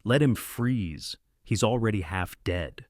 Let him freeze. He's already half dead.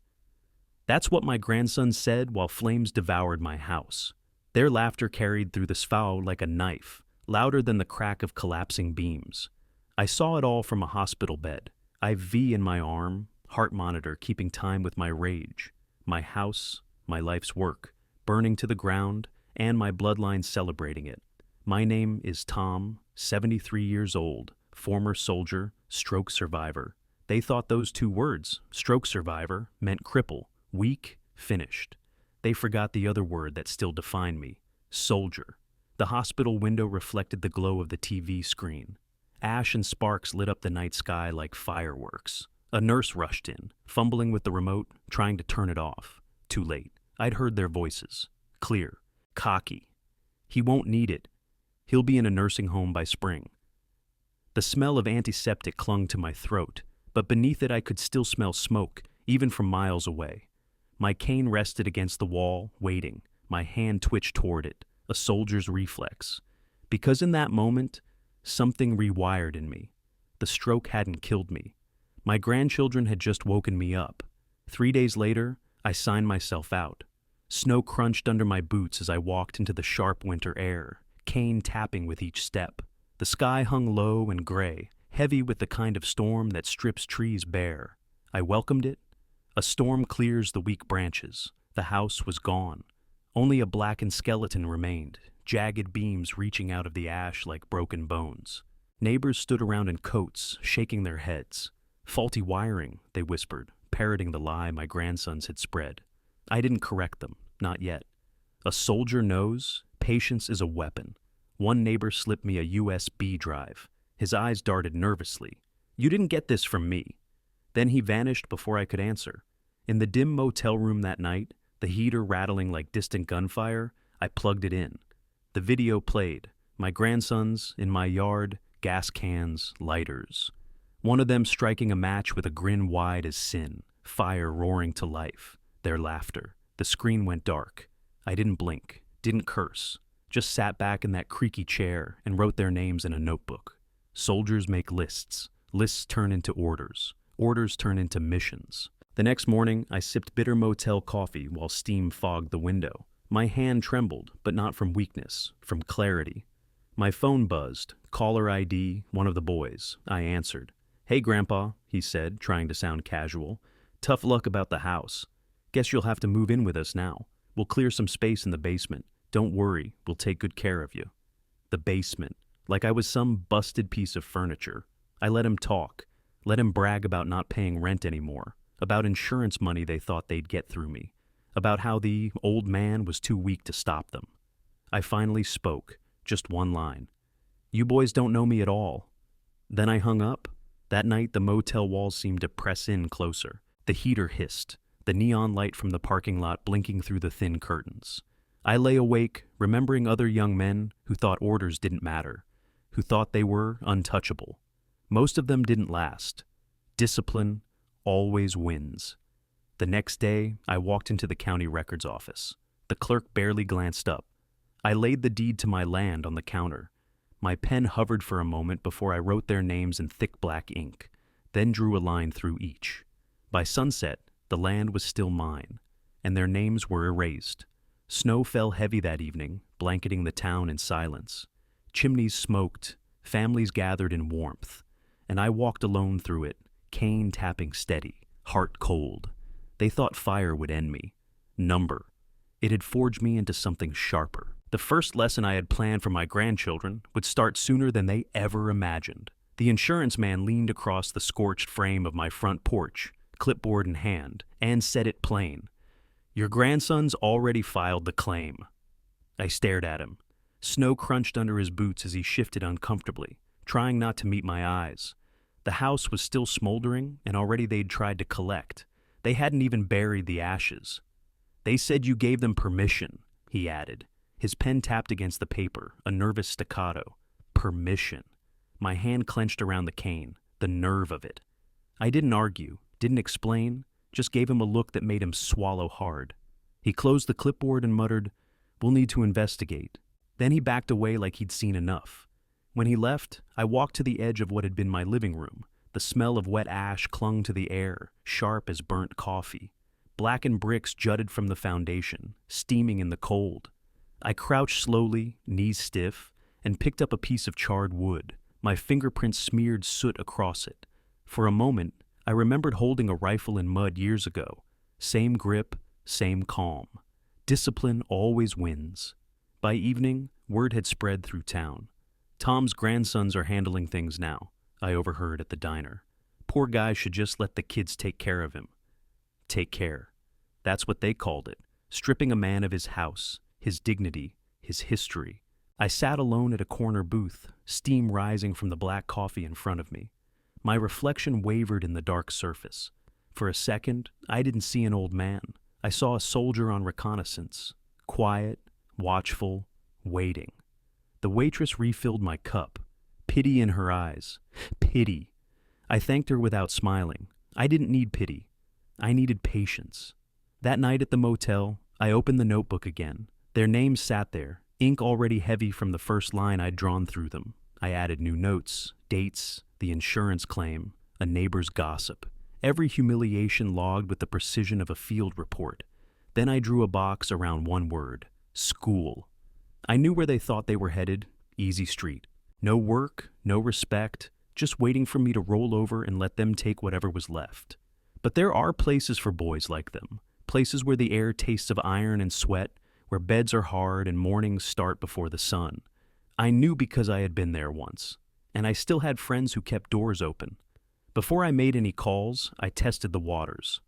That's what my grandson said while flames devoured my house. Their laughter carried through the sfow like a knife, louder than the crack of collapsing beams. I saw it all from a hospital bed, IV in my arm, heart monitor keeping time with my rage, my house, my life's work, burning to the ground, and my bloodline celebrating it. My name is Tom, 73 years old, former soldier, stroke survivor. They thought those two words, stroke survivor, meant cripple, weak, finished. They forgot the other word that still defined me, soldier. The hospital window reflected the glow of the TV screen. Ash and sparks lit up the night sky like fireworks. A nurse rushed in, fumbling with the remote, trying to turn it off. Too late. I'd heard their voices. Clear. Cocky. He won't need it. He'll be in a nursing home by spring. The smell of antiseptic clung to my throat, but beneath it I could still smell smoke, even from miles away. My cane rested against the wall, waiting. My hand twitched toward it, a soldier's reflex. Because in that moment, something rewired in me. The stroke hadn't killed me. My grandchildren had just woken me up. 3 days later, I signed myself out. Snow crunched under my boots as I walked into the sharp winter air, cane tapping with each step. The sky hung low and gray, heavy with the kind of storm that strips trees bare. I welcomed it. A storm clears the weak branches. The house was gone. Only a blackened skeleton remained, jagged beams reaching out of the ash like broken bones. Neighbors stood around in coats, shaking their heads. Faulty wiring, they whispered, parroting the lie my grandsons had spread. I didn't correct them, not yet. A soldier knows patience is a weapon. One neighbor slipped me a USB drive. His eyes darted nervously. You didn't get this from me. Then he vanished before I could answer. In the dim motel room that night, the heater rattling like distant gunfire, I plugged it in. The video played. My grandsons, in my yard, gas cans, lighters. One of them striking a match with a grin wide as sin, fire roaring to life. Their laughter. The screen went dark. I didn't blink, didn't curse. Just sat back in that creaky chair and wrote their names in a notebook. Soldiers make lists. Lists turn into orders. Orders turn into missions. The next morning, I sipped bitter motel coffee while steam fogged the window. My hand trembled, but not from weakness, from clarity. My phone buzzed. Caller ID, one of the boys. I answered. Hey, Grandpa, he said, trying to sound casual. Tough luck about the house. Guess you'll have to move in with us now. We'll clear some space in the basement. Don't worry, we'll take good care of you. The basement. Like I was some busted piece of furniture. I let him talk. Let him brag about not paying rent anymore. About insurance money they thought they'd get through me. About how the old man was too weak to stop them. I finally spoke. Just one line. You boys don't know me at all. Then I hung up. That night the motel walls seemed to press in closer. The heater hissed. The neon light from the parking lot blinking through the thin curtains. I lay awake, remembering other young men who thought orders didn't matter, who thought they were untouchable. Most of them didn't last. Discipline always wins. The next day, I walked into the county records office. The clerk barely glanced up. I laid the deed to my land on the counter. My pen hovered for a moment before I wrote their names in thick black ink, then drew a line through each. By sunset, the land was still mine, and their names were erased. Snow fell heavy that evening, blanketing the town in silence. Chimneys smoked, families gathered in warmth, and I walked alone through it, cane tapping steady, heart cold. They thought fire would end me. Number. It had forged me into something sharper. The first lesson I had planned for my grandchildren would start sooner than they ever imagined. The insurance man leaned across the scorched frame of my front porch, clipboard in hand, and said it plain. Your grandson's already filed the claim. I stared at him. Snow crunched under his boots as he shifted uncomfortably, trying not to meet my eyes. The house was still smoldering, and already they'd tried to collect. They hadn't even buried the ashes. They said you gave them permission, he added. His pen tapped against the paper, a nervous staccato. Permission. My hand clenched around the cane, the nerve of it. I didn't argue, didn't explain, just gave him a look that made him swallow hard. He closed the clipboard and muttered, We'll need to investigate. Then he backed away like he'd seen enough. When he left, I walked to the edge of what had been my living room, The smell of wet ash clung to the air, sharp as burnt coffee. Blackened bricks jutted from the foundation, steaming in the cold. I crouched slowly, knees stiff, and picked up a piece of charred wood. My fingerprints smeared soot across it. For a moment, I remembered holding a rifle in mud years ago. Same grip, same calm. Discipline always wins. By evening, word had spread through town. Tom's grandsons are handling things now, I overheard at the diner. Poor guy should just let the kids take care of him. Take care. That's what they called it, stripping a man of his house, his dignity, his history. I sat alone at a corner booth, steam rising from the black coffee in front of me. My reflection wavered in the dark surface. For a second, I didn't see an old man. I saw a soldier on reconnaissance, quiet, watchful, waiting. The waitress refilled my cup. Pity in her eyes. Pity. I thanked her without smiling. I didn't need pity. I needed patience. That night at the motel, I opened the notebook again. Their names sat there, ink already heavy from the first line I'd drawn through them. I added new notes, dates, the insurance claim, a neighbor's gossip. Every humiliation logged with the precision of a field report. Then I drew a box around one word: school. I knew where they thought they were headed: easy street. No work, no respect, just waiting for me to roll over and let them take whatever was left. But there are places for boys like them, places where the air tastes of iron and sweat, where beds are hard and mornings start before the sun. I knew because I had been there once, and I still had friends who kept doors open. Before I made any calls, I tested the waters.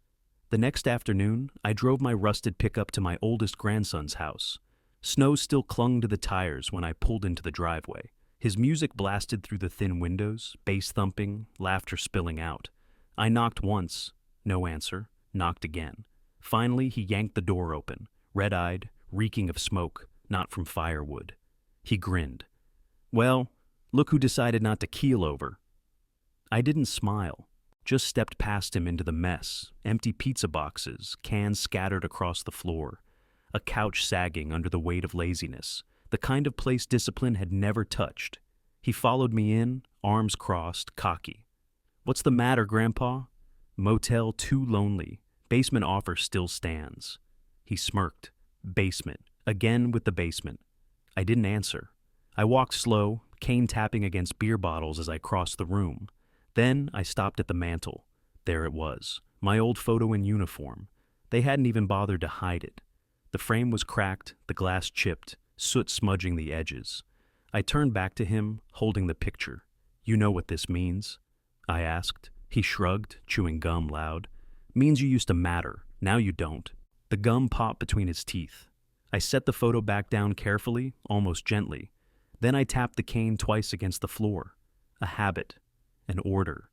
The next afternoon, I drove my rusted pickup to my oldest grandson's house. Snow still clung to the tires when I pulled into the driveway. His music blasted through the thin windows, bass thumping, laughter spilling out. I knocked once, no answer, knocked again. Finally, he yanked the door open, red-eyed, reeking of smoke, not from firewood. He grinned. Well, look who decided not to keel over. I didn't smile, just stepped past him into the mess, empty pizza boxes, cans scattered across the floor, a couch sagging under the weight of laziness, the kind of place discipline had never touched. He followed me in, arms crossed, cocky. What's the matter, Grandpa? Motel too lonely. Basement offer still stands. He smirked. Basement. Again with the basement. I didn't answer. I walked slow, cane tapping against beer bottles as I crossed the room. Then I stopped at the mantel. There it was, my old photo in uniform. They hadn't even bothered to hide it. The frame was cracked, the glass chipped, soot smudging the edges. I turned back to him, holding the picture. You know what this means? I asked. He shrugged, chewing gum loud. Means you used to matter. Now you don't. The gum popped between his teeth. I set the photo back down carefully, almost gently. Then I tapped the cane twice against the floor. A habit. An order.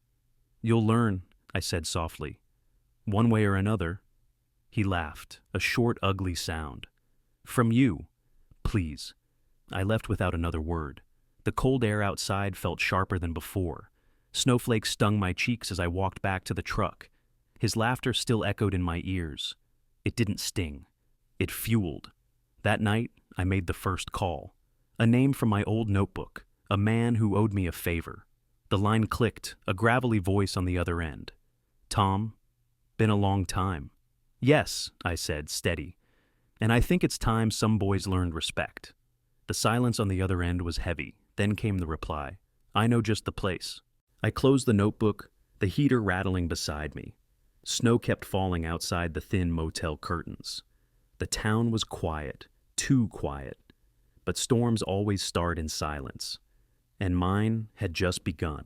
You'll learn, I said softly. One way or another. He laughed, a short, ugly sound. From you. Please. I left without another word. The cold air outside felt sharper than before. Snowflakes stung my cheeks as I walked back to the truck. His laughter still echoed in my ears. It didn't sting. It fueled. That night, I made the first call. A name from my old notebook. A man who owed me a favor. The line clicked, a gravelly voice on the other end. Tom, been a long time. Yes, I said, steady. And I think it's time some boys learned respect. The silence on the other end was heavy. Then came the reply. I know just the place. I closed the notebook, the heater rattling beside me. Snow kept falling outside the thin motel curtains. The town was quiet, too quiet. But storms always start in silence. And mine had just begun.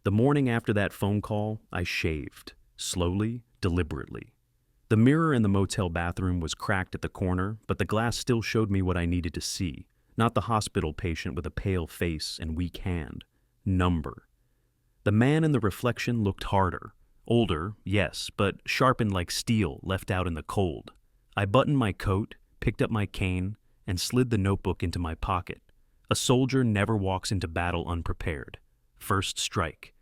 The morning after that phone call, I shaved, slowly, deliberately. The mirror in the motel bathroom was cracked at the corner, but the glass still showed me what I needed to see, not the hospital patient with a pale face and weak hand. Number. The man in the reflection looked harder. Older, yes, but sharpened like steel left out in the cold. I buttoned my coat, picked up my cane, and slid the notebook into my pocket. A soldier never walks into battle unprepared. First strike.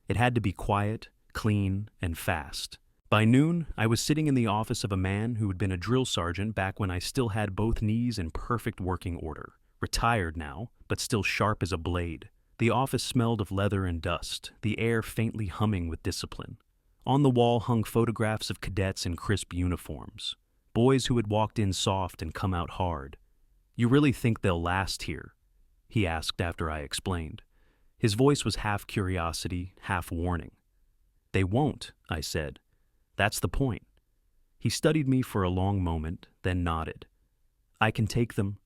It had to be quiet, clean, and fast. By noon, I was sitting in the office of a man who had been a drill sergeant back when I still had both knees in perfect working order. Retired now, but still sharp as a blade. The office smelled of leather and dust, the air faintly humming with discipline. On the wall hung photographs of cadets in crisp uniforms, boys who had walked in soft and come out hard. "You really think they'll last here?" he asked after I explained. His voice was half curiosity, half warning. "They won't," I said. "That's the point." He studied me for a long moment, then nodded. "I can take them.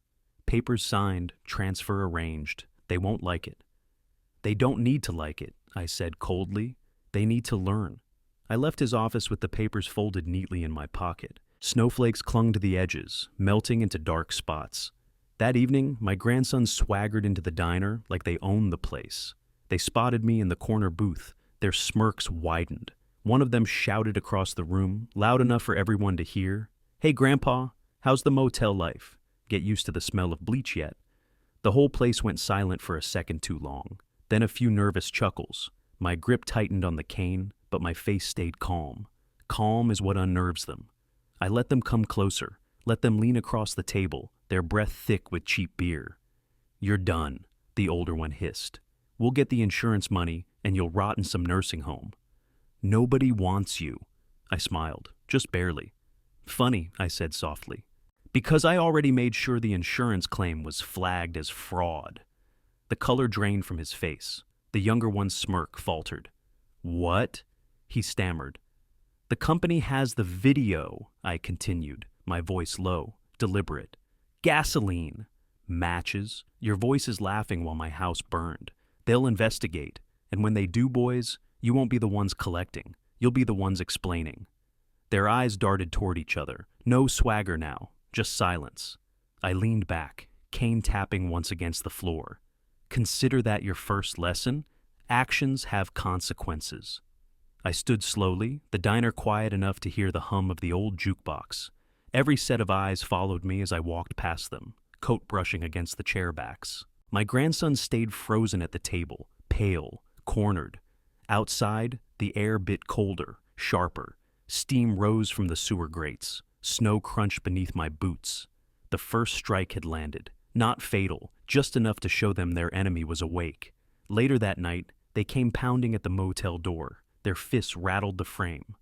Papers signed, transfer arranged. They won't like it." "They don't need to like it," I said coldly. "They need to learn." I left his office with the papers folded neatly in my pocket. Snowflakes clung to the edges, melting into dark spots. That evening, my grandsons swaggered into the diner like they owned the place. They spotted me in the corner booth. Their smirks widened. One of them shouted across the room, loud enough for everyone to hear, "Hey, Grandpa, how's the motel life? Get used to the smell of bleach yet?" The whole place went silent for a second too long. Then a few nervous chuckles. My grip tightened on the cane, but my face stayed calm. Calm is what unnerves them. I let them come closer, let them lean across the table, their breath thick with cheap beer. "You're done," the older one hissed. "We'll get the insurance money, and you'll rot in some nursing home." "Nobody wants you," I smiled, just barely. "Funny," I said softly. "Because I already made sure the insurance claim was flagged as fraud." The color drained from his face. The younger one's smirk faltered. "What?" he stammered. "The company has the video," I continued, my voice low, deliberate. "Gasoline, matches, your voice is laughing while my house burned. They'll investigate, and when they do, boys, you won't be the ones collecting. You'll be the ones explaining." Their eyes darted toward each other. No swagger now, just silence. I leaned back, cane tapping once against the floor. "Consider that your first lesson. Actions have consequences." I stood slowly, the diner quiet enough to hear the hum of the old jukebox. Every set of eyes followed me as I walked past them, coat brushing against the chair backs. My grandson stayed frozen at the table, pale, cornered. Outside, the air bit colder, sharper. Steam rose from the sewer grates. Snow crunched beneath my boots. The first strike had landed. Not fatal, just enough to show them their enemy was awake. Later that night, they came pounding at the motel door. Their fists rattled the frame.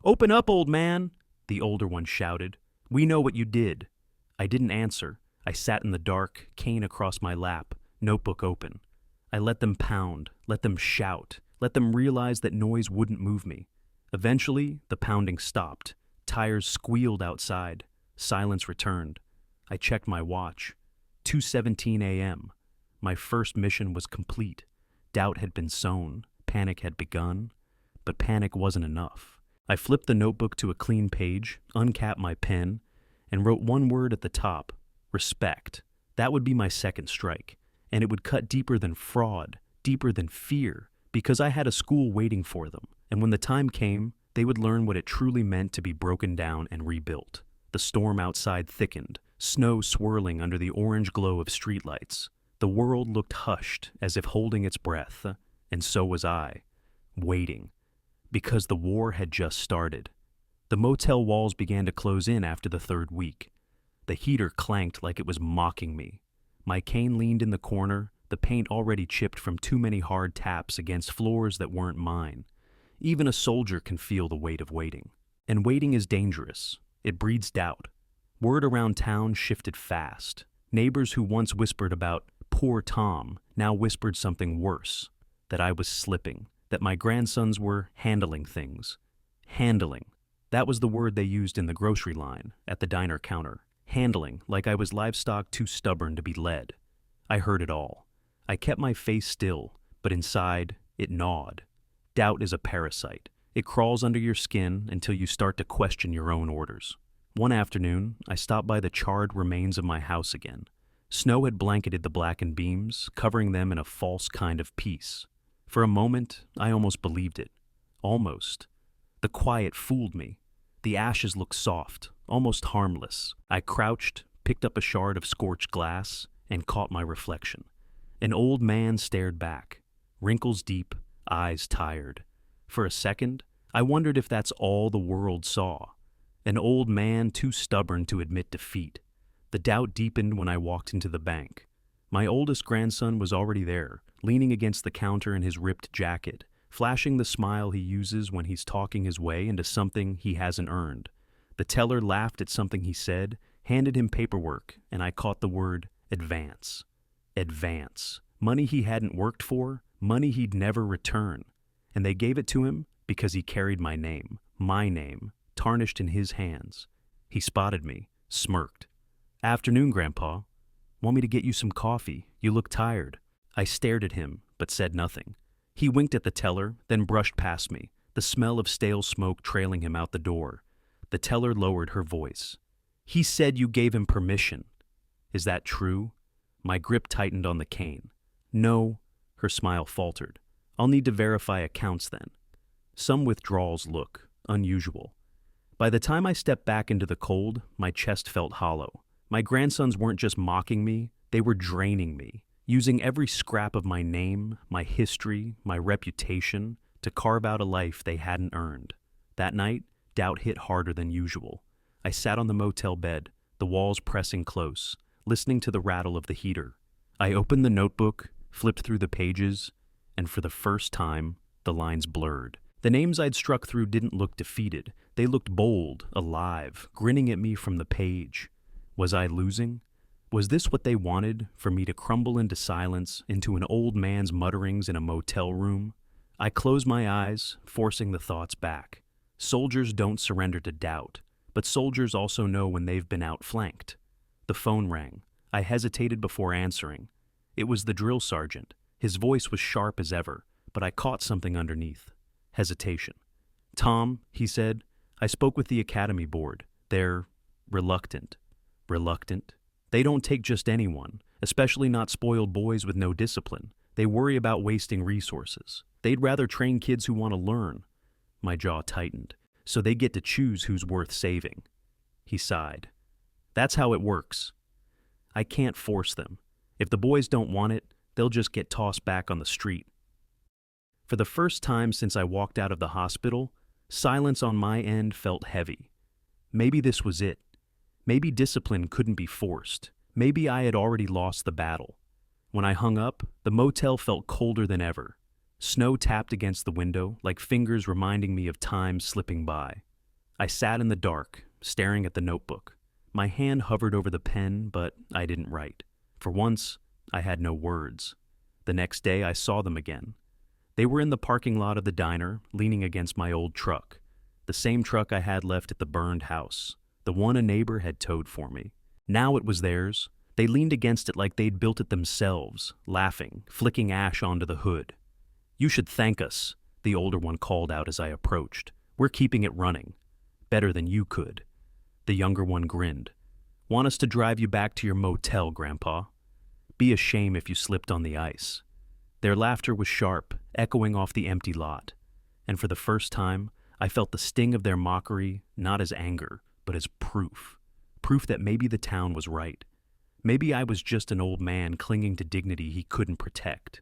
"Open up, old man!" the older one shouted. "We know what you did." I didn't answer. I sat in the dark, cane across my lap, notebook open. I let them pound, let them shout, let them realize that noise wouldn't move me. Eventually, the pounding stopped. Tires squealed outside. Silence returned. I checked my watch. 2:17 a.m. My first mission was complete. Doubt had been sown. Panic had begun. But panic wasn't enough. I flipped the notebook to a clean page, uncapped my pen, and wrote one word at the top: respect. That would be my second strike, and it would cut deeper than fraud, deeper than fear, because I had a school waiting for them, and when the time came, they would learn what it truly meant to be broken down and rebuilt. The storm outside thickened, snow swirling under the orange glow of streetlights. The world looked hushed, as if holding its breath, and so was I, waiting. Because the war had just started. The motel walls began to close in after the third week. The heater clanked like it was mocking me. My cane leaned in the corner, the paint already chipped from too many hard taps against floors that weren't mine. Even a soldier can feel the weight of waiting. And waiting is dangerous. It breeds doubt. Word around town shifted fast. Neighbors who once whispered about "poor Tom" now whispered something worse, that I was slipping, that my grandsons were handling things. Handling. That was the word they used in the grocery line, at the diner counter. Handling, like I was livestock too stubborn to be led. I heard it all. I kept my face still, but inside, it gnawed. Doubt is a parasite. It crawls under your skin until you start to question your own orders. One afternoon, I stopped by the charred remains of my house again. Snow had blanketed the blackened beams, covering them in a false kind of peace. For a moment, I almost believed it. Almost. The quiet fooled me. The ashes looked soft, almost harmless. I crouched, picked up a shard of scorched glass, and caught my reflection. An old man stared back, wrinkles deep, eyes tired. For a second, I wondered if that's all the world saw. An old man too stubborn to admit defeat. The doubt deepened when I walked into the bank. My oldest grandson was already there, leaning against the counter in his ripped jacket, flashing the smile he uses when he's talking his way into something he hasn't earned. The teller laughed at something he said, handed him paperwork, and I caught the word advance. Advance. Money he hadn't worked for, money he'd never return. And they gave it to him because he carried my name, tarnished in his hands. He spotted me, smirked. "Afternoon, Grandpa. Want me to get you some coffee? You look tired." I stared at him, but said nothing. He winked at the teller, then brushed past me, the smell of stale smoke trailing him out the door. The teller lowered her voice. "He said you gave him permission. Is that true?" My grip tightened on the cane. "No," her smile faltered. "I'll need to verify accounts then." Some withdrawals look unusual. By the time I stepped back into the cold, my chest felt hollow. My grandsons weren't just mocking me, they were draining me, using every scrap of my name, my history, my reputation to carve out a life they hadn't earned. That night, doubt hit harder than usual. I sat on the motel bed, the walls pressing close, listening to the rattle of the heater. I opened the notebook, flipped through the pages, and for the first time, the lines blurred. The names I'd struck through didn't look defeated. They looked bold, alive, grinning at me from the page. Was I losing? Was this what they wanted, for me to crumble into silence, into an old man's mutterings in a motel room? I closed my eyes, forcing the thoughts back. Soldiers don't surrender to doubt, but soldiers also know when they've been outflanked. The phone rang. I hesitated before answering. It was the drill sergeant. His voice was sharp as ever, but I caught something underneath. Hesitation. "Tom," he said, "I spoke with the academy board. They're reluctant." Reluctant? They don't take just anyone, especially not spoiled boys with no discipline. They worry about wasting resources. They'd rather train kids who want to learn. My jaw tightened. So they get to choose who's worth saving. He sighed. "That's how it works. I can't force them. If the boys don't want it, they'll just get tossed back on the street." For the first time since I walked out of the hospital, silence on my end felt heavy. Maybe this was it. Maybe discipline couldn't be forced. Maybe I had already lost the battle. When I hung up, the motel felt colder than ever. Snow tapped against the window, like fingers reminding me of time slipping by. I sat in the dark, staring at the notebook. My hand hovered over the pen, but I didn't write. For once, I had no words. The next day, I saw them again. They were in the parking lot of the diner, leaning against my old truck. The same truck I had left at the burned house. The one a neighbor had towed for me. Now it was theirs. They leaned against it like they'd built it themselves, laughing, flicking ash onto the hood. "You should thank us," the older one called out as I approached. "We're keeping it running. Better than you could." The younger one grinned. "Want us to drive you back to your motel, Grandpa? Be a shame if you slipped on the ice." Their laughter was sharp, echoing off the empty lot. And for the first time, I felt the sting of their mockery, not as anger, but as proof. Proof that maybe the town was right. Maybe I was just an old man clinging to dignity he couldn't protect.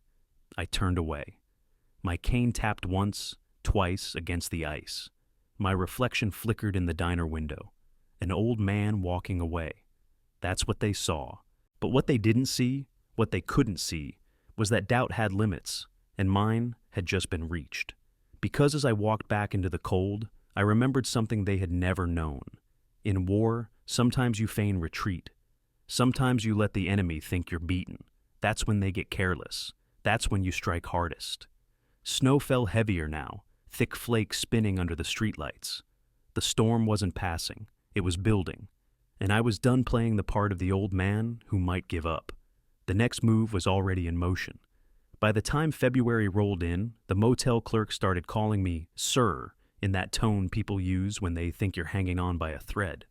I turned away. My cane tapped once, twice against the ice. My reflection flickered in the diner window. An old man walking away. That's what they saw. But what they didn't see, what they couldn't see, was that doubt had limits, and mine had just been reached. Because as I walked back into the cold, I remembered something they had never known. In war, sometimes you feign retreat. Sometimes you let the enemy think you're beaten. That's when they get careless. That's when you strike hardest. Snow fell heavier now, thick flakes spinning under the streetlights. The storm wasn't passing, it was building, and I was done playing the part of the old man who might give up. The next move was already in motion. By the time February rolled in, the motel clerk started calling me "sir" in that tone people use when they think you're hanging on by a thread.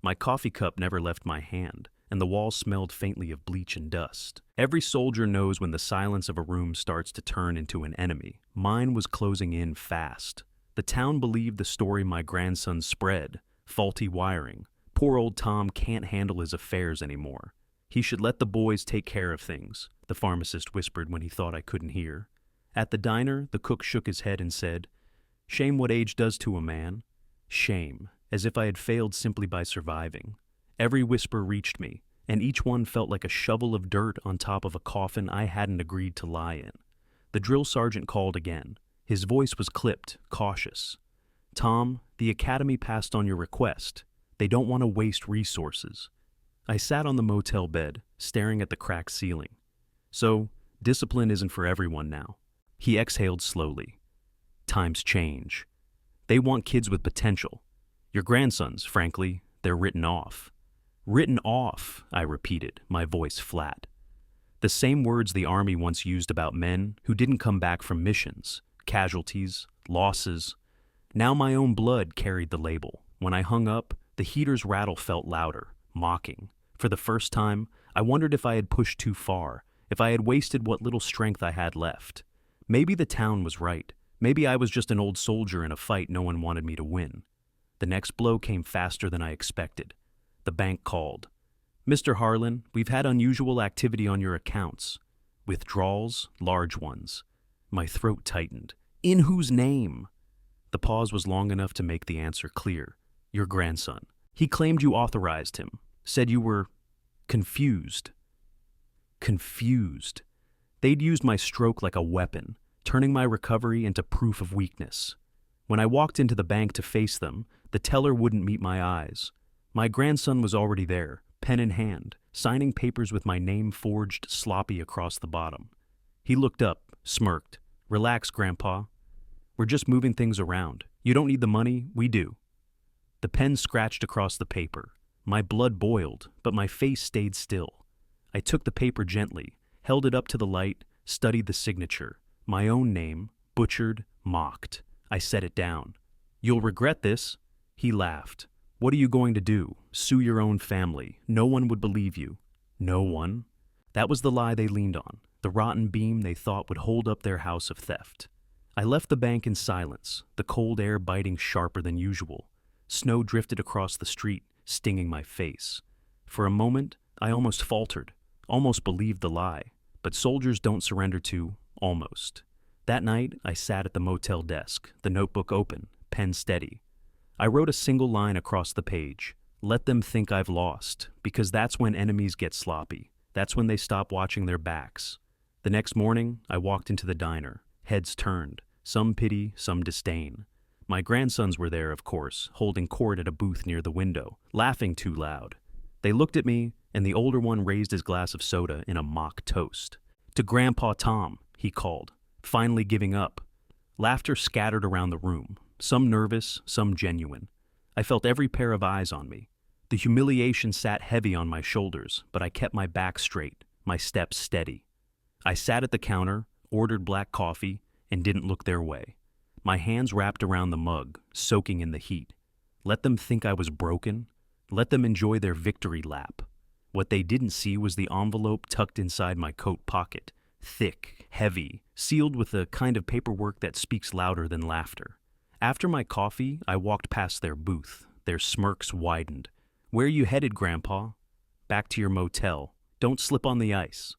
My coffee cup never left my hand, and the walls smelled faintly of bleach and dust. Every soldier knows when the silence of a room starts to turn into an enemy. Mine was closing in fast. The town believed the story my grandson spread. Faulty wiring. Poor old Tom can't handle his affairs anymore. He should let the boys take care of things, the pharmacist whispered when he thought I couldn't hear. At the diner, the cook shook his head and said, "Shame what age does to a man." Shame, as if I had failed simply by surviving. Every whisper reached me, and each one felt like a shovel of dirt on top of a coffin I hadn't agreed to lie in. The drill sergeant called again. His voice was clipped, cautious. "Tom, the academy passed on your request. They don't want to waste resources." I sat on the motel bed, staring at the cracked ceiling. "So, discipline isn't for everyone now." He exhaled slowly. "Times change. They want kids with potential. Your grandsons, frankly, they're written off." "Written off," I repeated, my voice flat. The same words the Army once used about men who didn't come back from missions, casualties, losses. Now my own blood carried the label. When I hung up, the heater's rattle felt louder, mocking. For the first time, I wondered if I had pushed too far, if I had wasted what little strength I had left. Maybe the town was right. Maybe I was just an old soldier in a fight no one wanted me to win. The next blow came faster than I expected. The bank called. "Mr. Harlan, we've had unusual activity on your accounts. Withdrawals, large ones." My throat tightened. "In whose name?" The pause was long enough to make the answer clear. "Your grandson. He claimed you authorized him. Said you were confused." Confused. They'd used my stroke like a weapon, turning my recovery into proof of weakness. When I walked into the bank to face them, the teller wouldn't meet my eyes. My grandson was already there, pen in hand, signing papers with my name forged sloppy across the bottom. He looked up, smirked. "Relax, Grandpa. We're just moving things around. You don't need the money, we do." The pen scratched across the paper. My blood boiled, but my face stayed still. I took the paper gently, held it up to the light, studied the signature. My own name, butchered, mocked. I set it down. "You'll regret this." He laughed. "What are you going to do? Sue your own family. No one would believe you." No one? That was the lie they leaned on, the rotten beam they thought would hold up their house of theft. I left the bank in silence, the cold air biting sharper than usual. Snow drifted across the street, stinging my face. For a moment, I almost faltered, almost believed the lie. But soldiers don't surrender to almost. That night, I sat at the motel desk, the notebook open, pen steady. I wrote a single line across the page. "Let them think I've lost, because that's when enemies get sloppy. That's when they stop watching their backs." The next morning, I walked into the diner, heads turned, some pity, some disdain. My grandsons were there, of course, holding court at a booth near the window, laughing too loud. They looked at me, and the older one raised his glass of soda in a mock toast. "To Grandpa Tom," he called, finally giving up. Laughter scattered around the room, some nervous, some genuine. I felt every pair of eyes on me. The humiliation sat heavy on my shoulders, but I kept my back straight, my steps steady. I sat at the counter, ordered black coffee, and didn't look their way. My hands wrapped around the mug, soaking in the heat. Let them think I was broken. Let them enjoy their victory lap. What they didn't see was the envelope tucked inside my coat pocket, thick, heavy, sealed with the kind of paperwork that speaks louder than laughter. After my coffee, I walked past their booth. Their smirks widened. "Where are you headed, Grandpa?" "Back to your motel. Don't slip on the ice."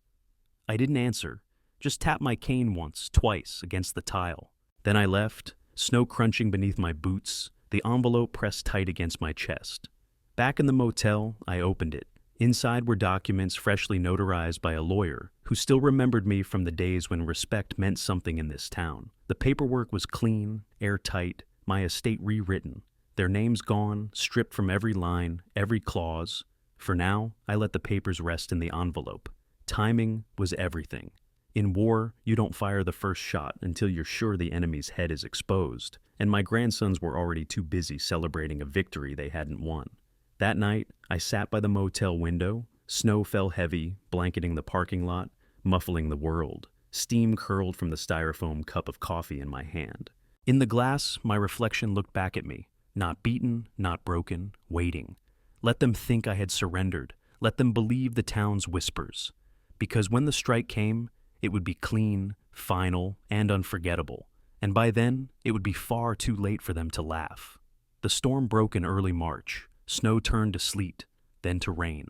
I didn't answer, just tapped my cane once, twice, against the tile. Then I left, snow crunching beneath my boots, the envelope pressed tight against my chest. Back in the motel, I opened it. Inside were documents freshly notarized by a lawyer who still remembered me from the days when respect meant something in this town. The paperwork was clean, airtight, my estate rewritten. Their names gone, stripped from every line, every clause. For now, I let the papers rest in the envelope. Timing was everything. In war, you don't fire the first shot until you're sure the enemy's head is exposed, and my grandsons were already too busy celebrating a victory they hadn't won. That night, I sat by the motel window. Snow fell heavy, blanketing the parking lot, muffling the world. Steam curled from the styrofoam cup of coffee in my hand. In the glass, my reflection looked back at me, not beaten, not broken, waiting. Let them think I had surrendered. Let them believe the town's whispers. Because when the strike came, it would be clean, final, and unforgettable. And by then, it would be far too late for them to laugh. The storm broke in early March. Snow turned to sleet, then to rain,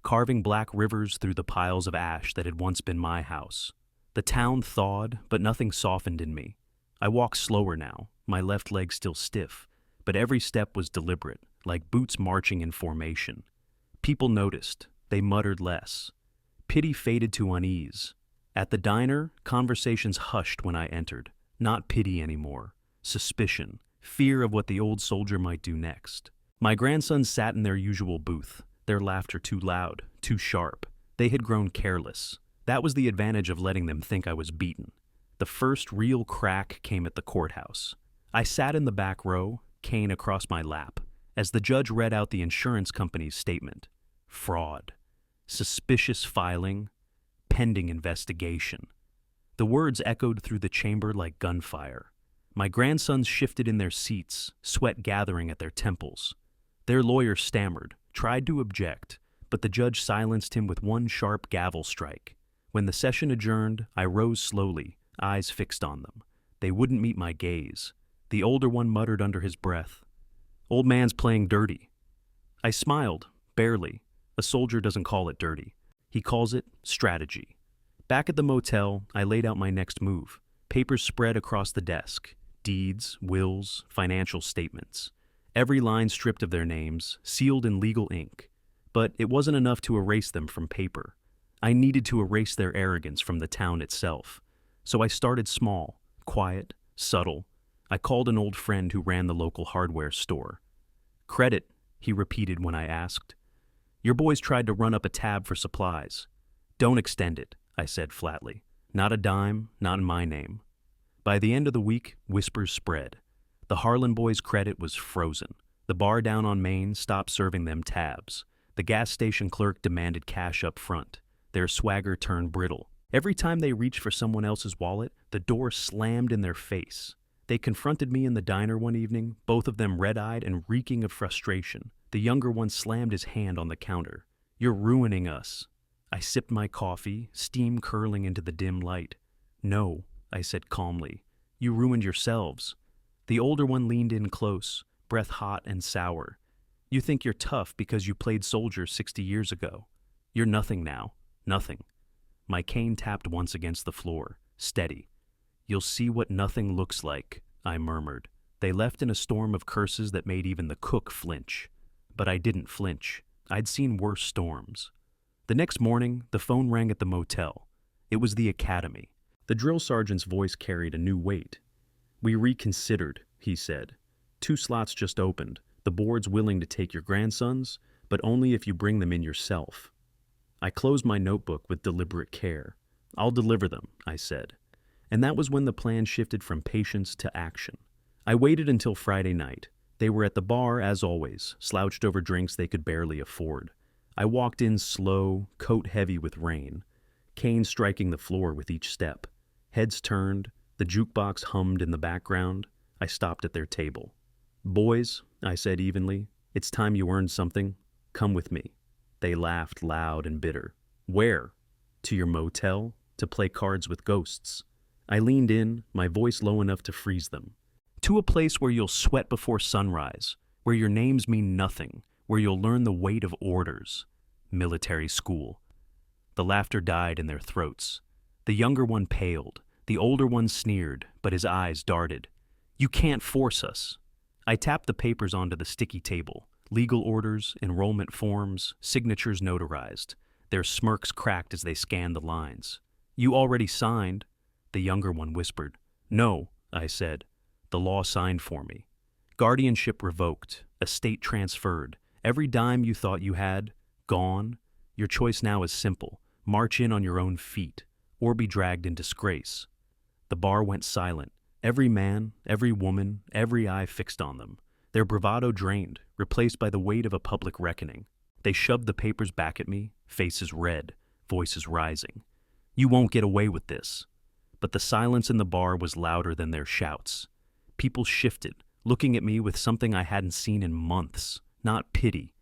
carving black rivers through the piles of ash that had once been my house. The town thawed, but nothing softened in me. I walked slower now, my left leg still stiff, but every step was deliberate, like boots marching in formation. People noticed. they muttered less. Pity faded to unease. At the diner, conversations hushed when I entered. Not pity anymore. Suspicion. Fear of what the old soldier might do next. My grandsons sat in their usual booth, their laughter too loud, too sharp. They had grown careless. That was the advantage of letting them think I was beaten. The first real crack came at the courthouse. I sat in the back row, cane across my lap, as the judge read out the insurance company's statement. Fraud. Suspicious filing. Pending investigation. The words echoed through the chamber like gunfire. My grandsons shifted in their seats, sweat gathering at their temples. Their lawyer stammered, tried to object, but the judge silenced him with one sharp gavel strike. When the session adjourned, I rose slowly, eyes fixed on them. They wouldn't meet my gaze. The older one muttered under his breath, "Old man's playing dirty." I smiled, barely. A soldier doesn't call it dirty. He calls it strategy. Back at the motel, I laid out my next move. Papers spread across the desk. Deeds, wills, financial statements. Every line stripped of their names, sealed in legal ink. But it wasn't enough to erase them from paper. I needed to erase their arrogance from the town itself. So I started small, quiet, subtle. I called an old friend who ran the local hardware store. "Credit," he repeated when I asked. "Your boys tried to run up a tab for supplies." "Don't extend it," I said flatly. "Not a dime, not in my name." By the end of the week, whispers spread. The Harlan boys' credit was frozen. The bar down on Main stopped serving them tabs. The gas station clerk demanded cash up front. Their swagger turned brittle. Every time they reached for someone else's wallet, the door slammed in their face. They confronted me in the diner one evening, both of them red-eyed and reeking of frustration. The younger one slammed his hand on the counter. "You're ruining us." I sipped my coffee, steam curling into the dim light. "No," I said calmly. "You ruined yourselves." The older one leaned in close, breath hot and sour. "You think you're tough because you played soldier 60 years ago. You're nothing now. Nothing." My cane tapped once against the floor, steady. "You'll see what nothing looks like," I murmured. They left in a storm of curses that made even the cook flinch. But I didn't flinch. I'd seen worse storms. The next morning, the phone rang at the motel. It was the academy. The drill sergeant's voice carried a new weight. "We reconsidered," he said. "2 slots just opened. The board's willing to take your grandsons, but only if you bring them in yourself." I closed my notebook with deliberate care. "I'll deliver them," I said. And that was when the plan shifted from patience to action. I waited until Friday night. They were at the bar, as always, slouched over drinks they could barely afford. I walked in slow, coat heavy with rain, cane striking the floor with each step. Heads turned, the jukebox hummed in the background. I stopped at their table. "Boys," I said evenly, "it's time you earned something. Come with me." They laughed loud and bitter. "Where?" "To your motel, to play cards with ghosts." I leaned in, my voice low enough to freeze them. "To a place where you'll sweat before sunrise, where your names mean nothing, where you'll learn the weight of orders. Military school." The laughter died in their throats. The younger one paled. The older one sneered, but his eyes darted. "You can't force us." I tapped the papers onto the sticky table. Legal orders, enrollment forms, signatures notarized. Their smirks cracked as they scanned the lines. "You already signed," the younger one whispered. "No," I said. "The law signed for me. Guardianship revoked, estate transferred. Every dime you thought you had, gone. Your choice now is simple. March in on your own feet, or be dragged in disgrace." The bar went silent. Every man, every woman, every eye fixed on them. Their bravado drained, replaced by the weight of a public reckoning. They shoved the papers back at me, faces red, voices rising. "You won't get away with this." But the silence in the bar was louder than their shouts. People shifted, looking at me with something I hadn't seen in months. Not pity.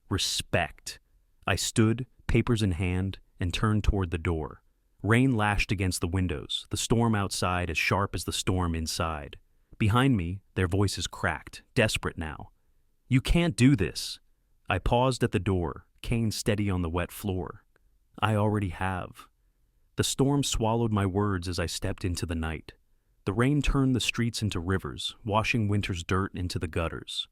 Respect. I stood, papers in hand, and turned toward the door. Rain lashed against the windows, the storm outside as sharp as the storm inside. Behind me, their voices cracked, desperate now. "You can't do this." I paused at the door, cane steady on the wet floor. "I already have." The storm swallowed my words as I stepped into the night. The rain turned the streets into rivers, washing winter's dirt into the gutters.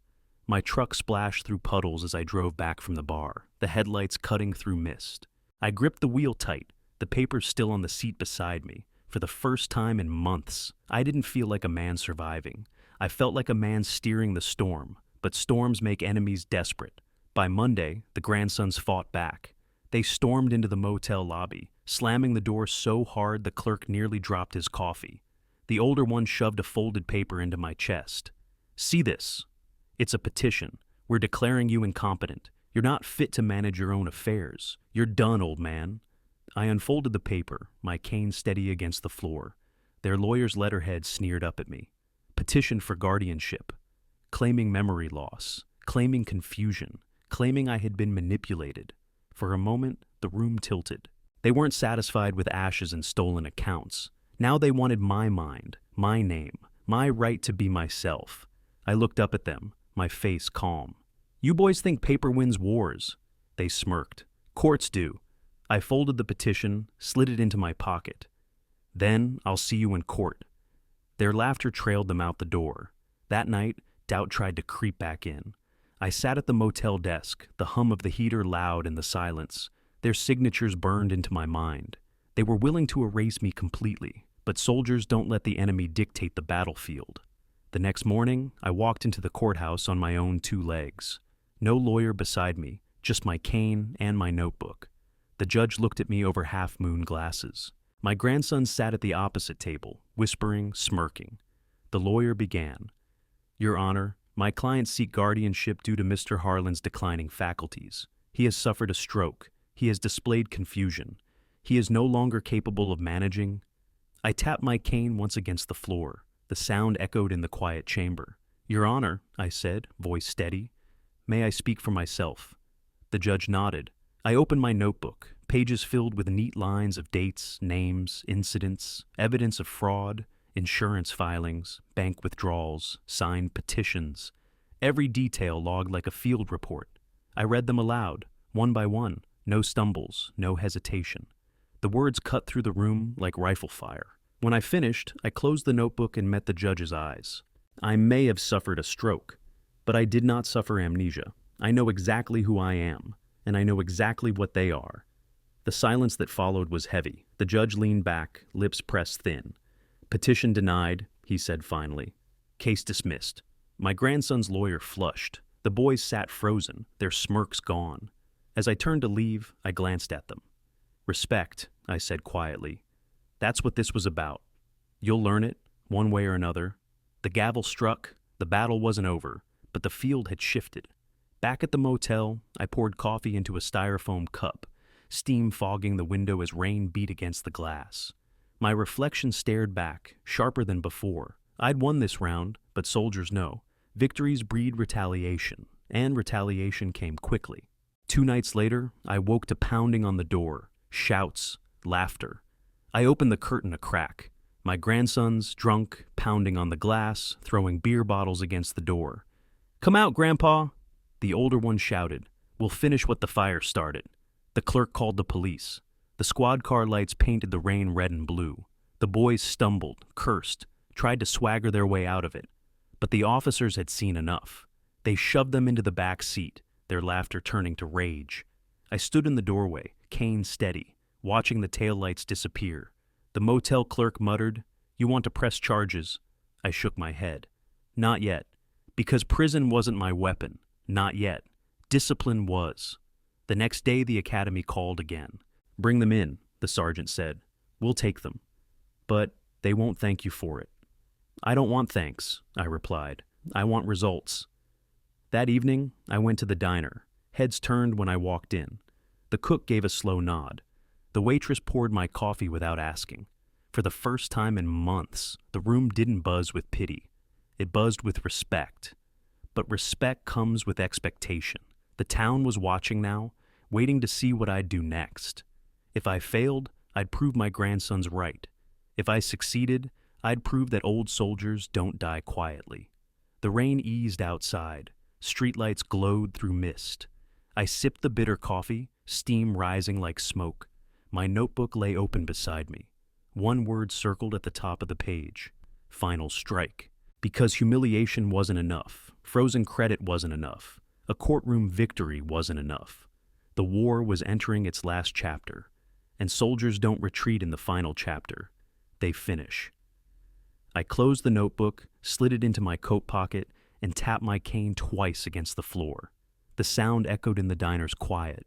My truck splashed through puddles as I drove back from the bar. the headlights cutting through mist. I gripped the wheel tight, the papers still on the seat beside me. For the first time in months, I didn't feel like a man surviving. I felt like a man steering the storm, but storms make enemies desperate. By Monday, the grandsons fought back. They stormed into the motel lobby, slamming the door so hard the clerk nearly dropped his coffee. The older one shoved a folded paper into my chest. "See this? It's a petition. We're declaring you incompetent. You're not fit to manage your own affairs. You're done, old man." I unfolded the paper, my cane steady against the floor. Their lawyer's letterhead sneered up at me. Petition for guardianship. Claiming memory loss. Claiming confusion. Claiming I had been manipulated. For a moment, the room tilted. They weren't satisfied with ashes and stolen accounts. Now they wanted my mind, my name, my right to be myself. I looked up at them, my face calm. "You boys think paper wins wars?" They smirked. "Courts do." I folded the petition, slid it into my pocket. "Then I'll see you in court." Their laughter trailed them out the door. That night, doubt tried to creep back in. I sat at the motel desk, the hum of the heater loud in the silence. Their signatures burned into my mind. They were willing to erase me completely, but soldiers don't let the enemy dictate the battlefield. The next morning, I walked into the courthouse on my own 2 legs. No lawyer beside me, just my cane and my notebook. The judge looked at me over half-moon glasses. My grandson sat at the opposite table, whispering, smirking. The lawyer began. "Your Honor, my clients seek guardianship due to Mr. Harlan's declining faculties. He has suffered a stroke. He has displayed confusion. He is no longer capable of managing." I tapped my cane once against the floor. The sound echoed in the quiet chamber. "Your Honor," I said, voice steady. "May I speak for myself?" The judge nodded. I opened my notebook, pages filled with neat lines of dates, names, incidents, evidence of fraud, insurance filings, bank withdrawals, signed petitions. Every detail logged like a field report. I read them aloud, one by one, no stumbles, no hesitation. The words cut through the room like rifle fire. When I finished, I closed the notebook and met the judge's eyes. I may have suffered a stroke, but I did not suffer amnesia. I know exactly who I am, and I know exactly what they are. The silence that followed was heavy. The judge leaned back, lips pressed thin. "Petition denied," he said finally. "Case dismissed." My grandson's lawyer flushed. The boys sat frozen, their smirks gone. As I turned to leave, I glanced at them. "Respect," I said quietly. "That's what this was about. You'll learn it, one way or another." The gavel struck, the battle wasn't over, but the field had shifted. Back at the motel, I poured coffee into a styrofoam cup, steam fogging the window as rain beat against the glass. My reflection stared back, sharper than before. I'd won this round, but soldiers know. Victories breed retaliation, and retaliation came quickly. 2 nights later, I woke to pounding on the door, shouts, laughter. I opened the curtain a crack. My grandsons, drunk, pounding on the glass, throwing beer bottles against the door. "Come out, Grandpa!" The older one shouted, "We'll finish what the fire started." The clerk called the police. The squad car lights painted the rain red and blue. The boys stumbled, cursed, tried to swagger their way out of it. But the officers had seen enough. They shoved them into the back seat, their laughter turning to rage. I stood in the doorway, cane steady, watching the taillights disappear. The motel clerk muttered, "You want to press charges?" I shook my head. "Not yet. Because prison wasn't my weapon. Not yet. Discipline was." The next day the academy called again. "Bring them in," the sergeant said. "We'll take them. But they won't thank you for it." "I don't want thanks," I replied. "I want results." That evening, I went to the diner. Heads turned when I walked in. The cook gave a slow nod. The waitress poured my coffee without asking. For the first time in months, the room didn't buzz with pity. It buzzed with respect. But respect comes with expectation. The town was watching now, waiting to see what I'd do next. If I failed, I'd prove my grandsons right. If I succeeded, I'd prove that old soldiers don't die quietly. The rain eased outside. Streetlights glowed through mist. I sipped the bitter coffee, steam rising like smoke. My notebook lay open beside me. One word circled at the top of the page. Final strike. Because humiliation wasn't enough. Frozen credit wasn't enough. A courtroom victory wasn't enough. The war was entering its last chapter, and soldiers don't retreat in the final chapter. They finish. I closed the notebook, slid it into my coat pocket, and tapped my cane twice against the floor. The sound echoed in the diner's quiet.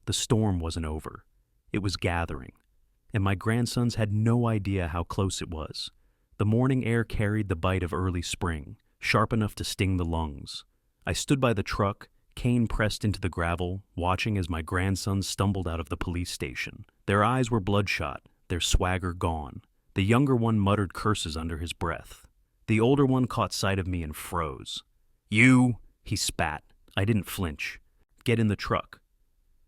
The storm wasn't over. It was gathering, and my grandsons had no idea how close it was. The morning air carried the bite of early spring, sharp enough to sting the lungs. I stood by the truck, cane pressed into the gravel, watching as my grandsons stumbled out of the police station. Their eyes were bloodshot, their swagger gone. The younger one muttered curses under his breath. The older one caught sight of me and froze. "You!" he spat. I didn't flinch. "Get in the truck."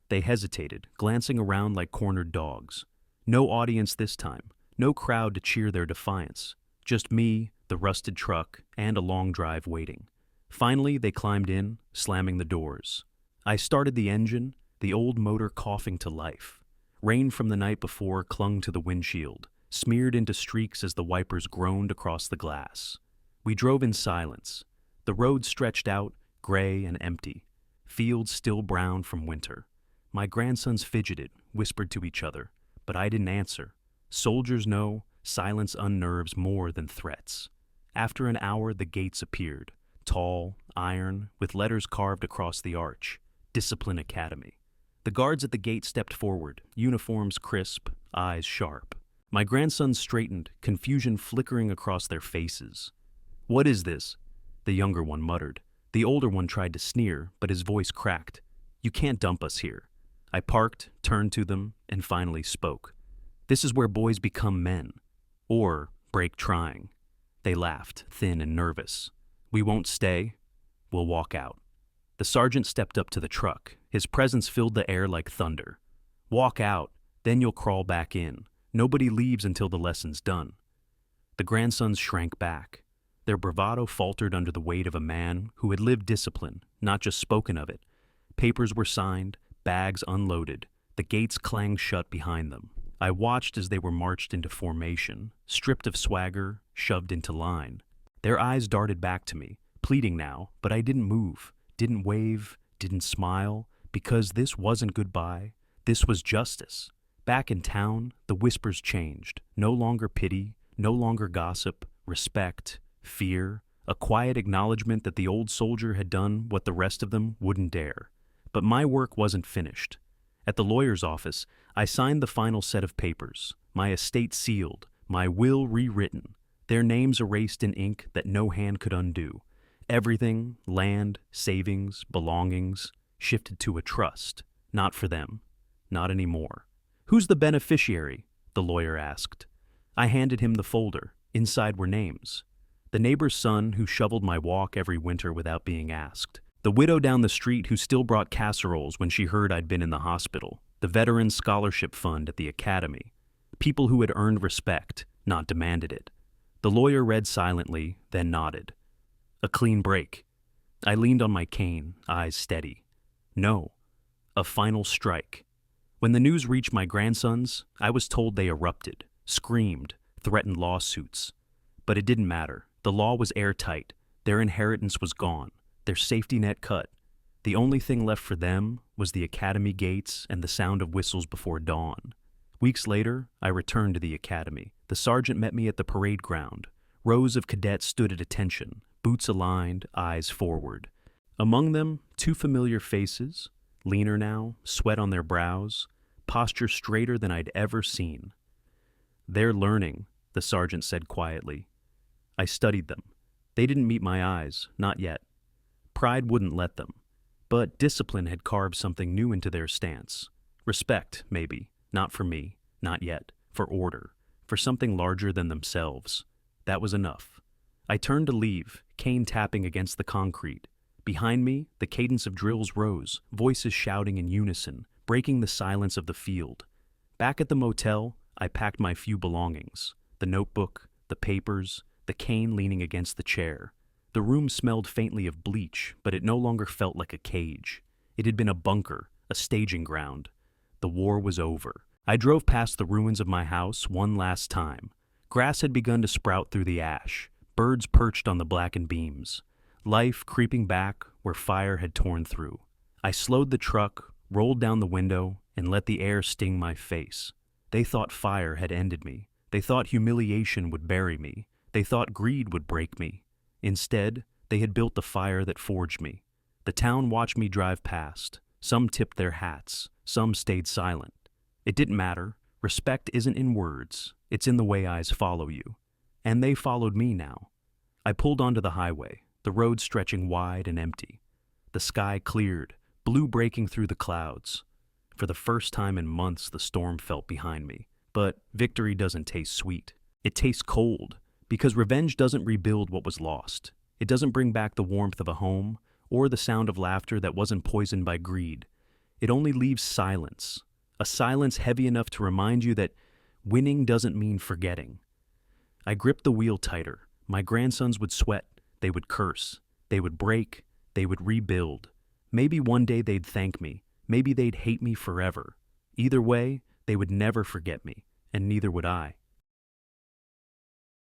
They hesitated, glancing around like cornered dogs. No audience this time, no crowd to cheer their defiance. Just me, the rusted truck, and a long drive waiting. Finally, they climbed in, slamming the doors. I started the engine, the old motor coughing to life. Rain from the night before clung to the windshield, smeared into streaks as the wipers groaned across the glass. We drove in silence. The road stretched out, gray and empty, fields still brown from winter. My grandsons fidgeted, whispered to each other, but I didn't answer. Soldiers know silence unnerves more than threats. After an hour, the gates appeared, tall, iron, with letters carved across the arch, Discipline Academy. The guards at the gate stepped forward, uniforms crisp, eyes sharp. My grandsons straightened, confusion flickering across their faces. "What is this?" the younger one muttered. The older one tried to sneer, but his voice cracked. "You can't dump us here." I parked, turned to them, and finally spoke. "This is where boys become men. Or break trying." They laughed, thin and nervous. "We won't stay. We'll walk out." The sergeant stepped up to the truck. His presence filled the air like thunder. "Walk out, then you'll crawl back in. Nobody leaves until the lesson's done." The grandsons shrank back. Their bravado faltered under the weight of a man who had lived discipline, not just spoken of it. Papers were signed, bags unloaded. The gates clanged shut behind them. I watched as they were marched into formation, stripped of swagger, shoved into line. Their eyes darted back to me, pleading now, but I didn't move, didn't wave, didn't smile, because this wasn't goodbye. This was justice. Back in town, the whispers changed. No longer pity, no longer gossip, respect, fear, a quiet acknowledgement that the old soldier had done what the rest of them wouldn't dare. But my work wasn't finished. At the lawyer's office, I signed the final set of papers, my estate sealed, my will rewritten, their names erased in ink that no hand could undo. Everything, land, savings, belongings, shifted to a trust. Not for them. Not anymore. "Who's the beneficiary?" the lawyer asked. I handed him the folder. Inside were names. The neighbor's son who shoveled my walk every winter without being asked. The widow down the street who still brought casseroles when she heard I'd been in the hospital. The veteran scholarship fund at the academy. People who had earned respect, not demanded it. The lawyer read silently, then nodded. A clean break. I leaned on my cane, eyes steady. No. A final strike. When the news reached my grandsons, I was told they erupted, screamed, threatened lawsuits. But it didn't matter. The law was airtight. Their inheritance was gone. Their safety net cut. The only thing left for them was the academy gates and the sound of whistles before dawn. Weeks later, I returned to the academy. The sergeant met me at the parade ground. Rows of cadets stood at attention, boots aligned, eyes forward. Among them, two familiar faces, leaner now, sweat on their brows, posture straighter than I'd ever seen. "They're learning," the sergeant said quietly. I studied them. They didn't meet my eyes, not yet. Pride wouldn't let them. But discipline had carved something new into their stance. Respect, maybe, not for me, not yet, for order, for something larger than themselves. That was enough. I turned to leave, cane tapping against the concrete. Behind me, the cadence of drills rose, voices shouting in unison, breaking the silence of the field. Back at the motel, I packed my few belongings, the notebook, the papers, the cane leaning against the chair. The room smelled faintly of bleach, but it no longer felt like a cage. It had been a bunker, a staging ground. The war was over. I drove past the ruins of my house one last time. Grass had begun to sprout through the ash. Birds perched on the blackened beams. Life creeping back where fire had torn through. I slowed the truck, rolled down the window, and let the air sting my face. They thought fire had ended me. They thought humiliation would bury me. They thought greed would break me. Instead, they had built the fire that forged me. The town watched me drive past. Some tipped their hats. Some stayed silent. It didn't matter. Respect isn't in words. It's in the way eyes follow you. And they followed me now. I pulled onto the highway, the road stretching wide and empty. The sky cleared, blue breaking through the clouds. For the first time in months, the storm felt behind me. But victory doesn't taste sweet. It tastes cold, because revenge doesn't rebuild what was lost. It doesn't bring back the warmth of a home or the sound of laughter that wasn't poisoned by greed. It only leaves silence, a silence heavy enough to remind you that winning doesn't mean forgetting. I gripped the wheel tighter. My grandsons would sweat, they would curse, they would break, they would rebuild. Maybe one day they'd thank me, maybe they'd hate me forever. Either way, they would never forget me, and neither would I.